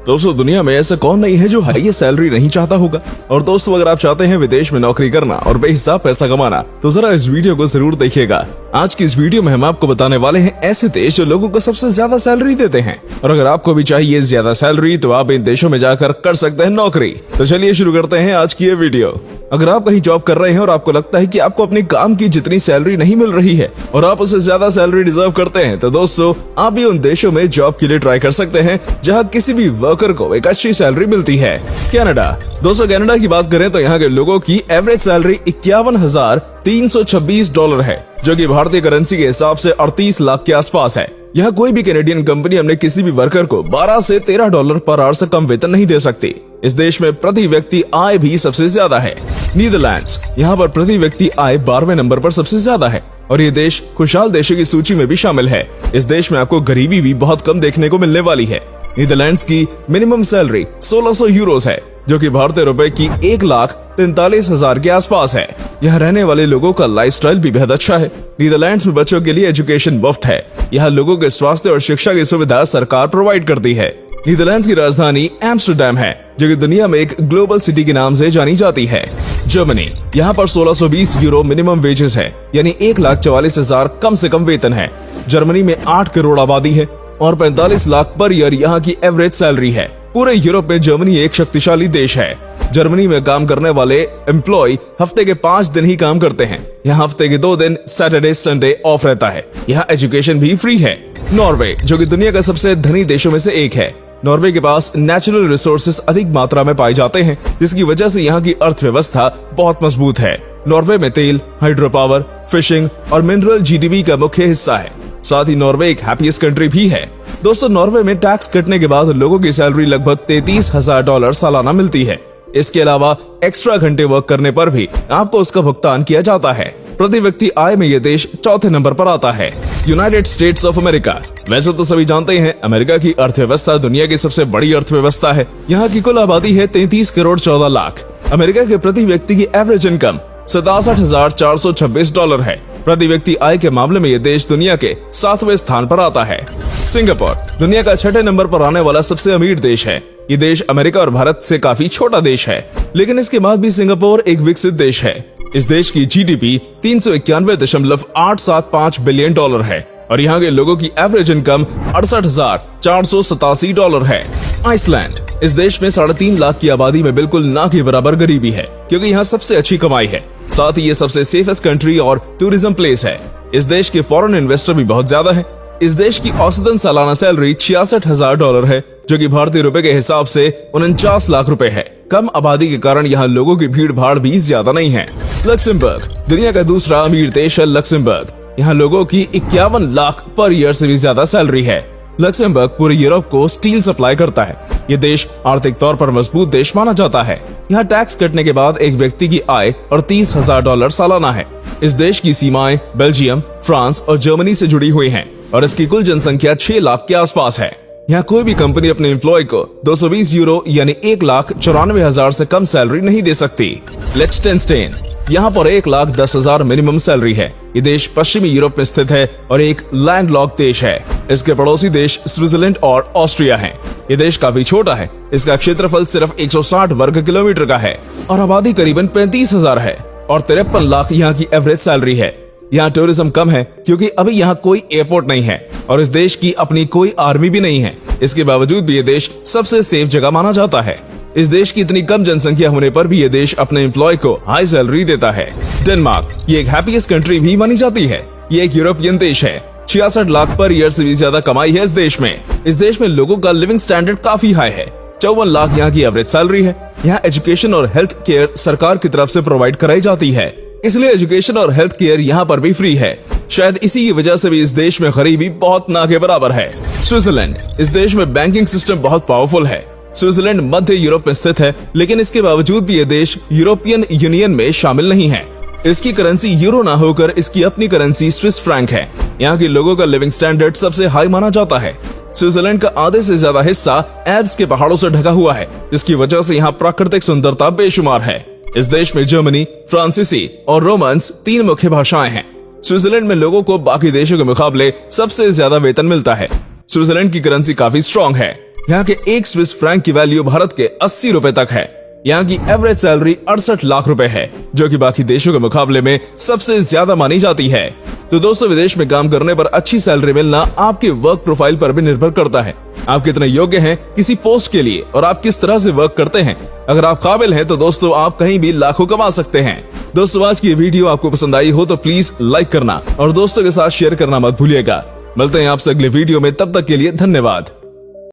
दोस्तों दुनिया में ऐसा कौन नहीं है जो हाई सैलरी नहीं चाहता होगा। और दोस्तों अगर आप चाहते हैं विदेश में नौकरी करना और बेहिसाब पैसा कमाना तो जरा इस वीडियो को जरूर देखिएगा। आज की इस वीडियो में हम आपको बताने वाले हैं ऐसे देश जो लोगों को सबसे ज्यादा सैलरी देते हैं। और अगर आपको भी चाहिए ज्यादा सैलरी तो आप इन देशों में जाकर कर सकते हैं नौकरी। तो चलिए शुरू करते हैं आज की ये वीडियो। अगर आप कहीं जॉब कर रहे हैं और आपको लगता है कि आपको अपने काम की जितनी सैलरी नहीं मिल रही है और आप उससे ज्यादा सैलरी डिजर्व करते हैं तो दोस्तों आप भी उन देशों में जॉब के लिए ट्राई कर सकते हैं जहां किसी भी वर्कर को एक अच्छी सैलरी मिलती है। कनाडा। दोस्तों कनाडा की बात करें तो यहाँ के लोगों की एवरेज सैलरी $51,326 है, जो कि भारतीय करेंसी के हिसाब से 38 लाख के आसपास है। यहाँ कोई भी कैनेडियन कंपनी अपने किसी भी वर्कर को $12 से $13 पर आवर से कम वेतन नहीं दे सकती। इस देश में प्रति व्यक्ति आय भी सबसे ज्यादा है। नीदरलैंड्स। यहाँ पर प्रति व्यक्ति आय 12वें नंबर पर सबसे ज्यादा है और ये देश खुशहाल देशों की सूची में भी शामिल है। इस देश में आपको गरीबी भी बहुत कम देखने को मिलने वाली है। नीदरलैंड्स की मिनिमम सैलरी 1600 यूरोस है, जो कि भारतीय रुपए की 1,43,000 के आसपास है। यहाँ रहने वाले लोगों का लाइफस्टाइल भी बेहद अच्छा है। नीदरलैंड्स में बच्चों के लिए एजुकेशन मुफ्त है। यहाँ लोगों के स्वास्थ्य और शिक्षा की सुविधा सरकार प्रोवाइड करती है। नीदरलैंड्स की राजधानी एम्स्टर्डम है, जो कि दुनिया में एक ग्लोबल सिटी के नाम से जानी जाती है। जर्मनी। यहाँ पर 1620 यूरो मिनिमम वेजेस है, यानी 1,44,000 कम से कम वेतन है। जर्मनी में 8 करोड़ आबादी है और 45 लाख पर ईयर यहाँ की एवरेज सैलरी है। पूरे यूरोप में जर्मनी एक शक्तिशाली देश है। जर्मनी में काम करने वाले एम्प्लॉय हफ्ते के 5 दिन ही काम करते हैं। यहाँ हफ्ते के 2 दिन सैटरडे संडे ऑफ रहता है। यहाँ एजुकेशन भी फ्री है। नॉर्वे, जो कि दुनिया का सबसे धनी देशों में से एक है। नॉर्वे के पास नेचुरल रिसोर्सेस अधिक मात्रा में पाए जाते हैं, जिसकी वजह से यहाँ की अर्थव्यवस्था बहुत मजबूत है। नॉर्वे में तेल, हाइड्रो पावर, फिशिंग और मिनरल जीडीपी का मुख्य हिस्सा है। साथ ही नॉर्वे एक हैप्पीएस्ट कंट्री भी है। दोस्तों नॉर्वे में टैक्स कटने के बाद लोगों की सैलरी लगभग $33,000 सालाना मिलती है। इसके अलावा एक्स्ट्रा घंटे वर्क करने पर भी आपको उसका भुगतान किया जाता है। प्रति व्यक्ति आय में यह देश चौथे नंबर पर आता है। United states of America. वैसे तो सभी जानते हैं अमेरिका की अर्थव्यवस्था दुनिया की सबसे बड़ी अर्थव्यवस्था है। यहाँ की कुल आबादी है 33 करोड़ 14 लाख। अमेरिका के प्रति व्यक्ति की एवरेज इनकम $67,426 है। प्रति व्यक्ति आय के मामले में यह देश दुनिया के 7वें स्थान पर आता है। सिंगापुर। दुनिया का 6ठे नंबर पर आने वाला सबसे अमीर देश है। ये देश अमेरिका और भारत से काफी छोटा देश है, लेकिन इसके बाद भी सिंगापुर एक विकसित देश है। इस देश की जीडीपी $391.875 बिलियन है और यहाँ के लोगों की एवरेज इनकम $68,487 है। आइसलैंड। इस देश में 3.5 लाख की आबादी में बिल्कुल ना के बराबर गरीबी है, क्योंकि यहाँ सबसे अच्छी कमाई है। साथ ही ये सबसे सेफेस्ट कंट्री और टूरिज्म प्लेस है। इस देश के फॉरेन इन्वेस्टर भी बहुत ज्यादा है। इस देश की औसतन सालाना सैलरी $66,000 है, जो कि भारतीय रुपए के हिसाब से 49 लाख रुपए है। कम आबादी के कारण यहाँ लोगों की भीड़ भाड़ भी ज्यादा नहीं है। लक्समबर्ग। दुनिया का दूसरा अमीर देश है लक्समबर्ग। यहाँ लोगों की 51 लाख पर ईयर से भी ज्यादा सैलरी है। लक्समबर्ग पूरे यूरोप को स्टील सप्लाई करता है। ये देश आर्थिक तौर पर मजबूत देश माना जाता है। यहाँ टैक्स कटने के बाद एक व्यक्ति की आय $38,000 सालाना है। इस देश की सीमाएं बेल्जियम, फ्रांस और जर्मनी से जुड़ी हुई हैं और इसकी कुल जनसंख्या 6 लाख के आसपास है। यहाँ कोई भी कंपनी अपने एम्प्लॉय को 220 यूरो यानी 1,94,000 से कम सैलरी नहीं दे सकती। लिechtenstein। यहाँ पर 1,10,000 मिनिमम सैलरी है। ये देश पश्चिमी यूरोप में स्थित है और एक लैंडलॉक देश है। इसके पड़ोसी देश स्विट्जरलैंड और ऑस्ट्रिया हैं। ये देश काफी छोटा है। इसका क्षेत्रफल सिर्फ 160 वर्ग किलोमीटर का है और आबादी करीबन 35,000 है और 53 लाख यहाँ की एवरेज सैलरी है। यहाँ टूरिज्म कम है क्योंकि अभी यहाँ कोई एयरपोर्ट नहीं है और इस देश की अपनी कोई आर्मी भी नहीं है। इसके बावजूद भी ये देश सबसे सेफ जगह माना जाता है। इस देश की इतनी कम जनसंख्या होने पर भी ये देश अपने एम्प्लॉय को हाई सैलरी देता है। डेनमार्क। ये एक हैप्पीएस्ट कंट्री भी मानी जाती है। ये एक यूरोपियन देश है। 66 लाख पर ईयर से भी ज्यादा कमाई है इस देश में। इस देश में लोगों का लिविंग स्टैंडर्ड काफी हाई है। 54 लाख यहाँ की एवरेज सैलरी है। यहाँ एजुकेशन और हेल्थ केयर सरकार की तरफ से प्रोवाइड कराई जाती है, इसलिए एजुकेशन और हेल्थ केयर यहाँ पर भी फ्री है। शायद इसी की वजह से भी इस देश में गरीबी बहुत ना के बराबर है। स्विट्जरलैंड। इस देश में बैंकिंग सिस्टम बहुत पावरफुल है। स्विट्जरलैंड मध्य यूरोप में स्थित है, लेकिन इसके बावजूद भी ये देश यूरोपियन यूनियन में शामिल नहीं है। इसकी करेंसी यूरो ना होकर इसकी अपनी करेंसी स्विस फ्रैंक है। यहाँ के लोगों का लिविंग स्टैंडर्ड सबसे हाई माना जाता है। स्विट्जरलैंड का आधे से ज्यादा हिस्सा एल्प्स के पहाड़ों से ढका हुआ है, जिसकी वजह से यहाँ प्राकृतिक सुंदरता बेशुमार है। इस देश में जर्मनी, फ्रांसीसी और रोमांस 3 मुख्य भाषाएं हैं। स्विट्जरलैंड में लोगों को बाकी देशों के मुकाबले सबसे ज्यादा वेतन मिलता है। स्विट्जरलैंड की करेंसी काफी स्ट्रॉन्ग है। यहाँ के एक स्विस फ्रैंक की वैल्यू भारत के 80 रुपए तक है। यहाँ की एवरेज सैलरी 68 लाख रुपए है, जो कि बाकी देशों के मुकाबले में सबसे ज्यादा मानी जाती है। तो दोस्तों, विदेश में काम करने पर अच्छी सैलरी मिलना आपके वर्क प्रोफाइल पर भी निर्भर करता है। आप कितने योग्य हैं किसी पोस्ट के लिए और आप किस तरह से वर्क करते हैं। अगर आप काबिल हैं तो दोस्तों आप कहीं भी लाखों कमा सकते हैं। दोस्तों, आज की वीडियो आपको पसंद आई हो तो प्लीज लाइक करना और दोस्तों के साथ शेयर करना मत भूलिएगा। मिलते हैं आपसे अगले वीडियो में, तब तक के लिए धन्यवाद।